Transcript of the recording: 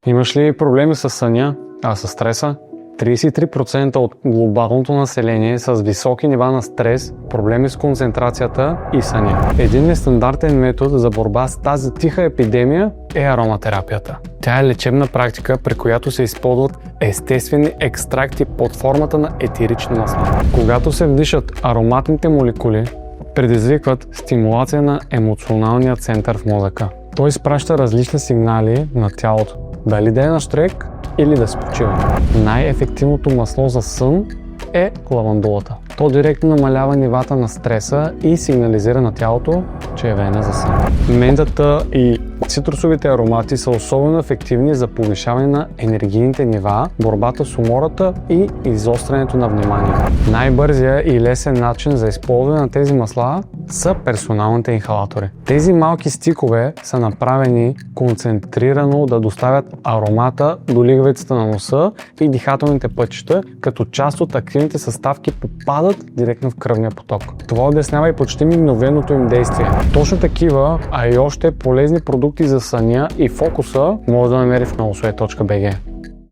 Имаш ли проблеми с съня, с стреса? 33% от глобалното население с високи нива на стрес, проблеми с концентрацията и съня. Един нестандартен метод за борба с тази тиха епидемия е ароматерапията. Тя е лечебна практика, при която се използват естествени екстракти под формата на етерични масла. Когато се вдишат ароматните молекули, предизвикват стимулация на емоционалния център в мозъка. Той изпраща различни сигнали на тялото, дали да е на щрек или да се почива. Най-ефективното масло за сън е лавандулата. То директно намалява нивата на стреса и сигнализира на тялото, че е време за сън. Ментата и цитрусовите аромати са особено ефективни за повишаване на енергийните нива, борбата с умората и изострянето на внимание. Най-бързия и лесен начин за използване на тези масла са персоналните инхалатори. Тези малки стикове са направени концентрирано да доставят аромата до лигавицата на носа и дихателните пътища, като част от активните съставки попадат директно в кръвния поток. Това обяснява и почти мигновеното им действие. Точно такива, а и още полезни продукти за съня и фокуса може да намери в noosweat.bg.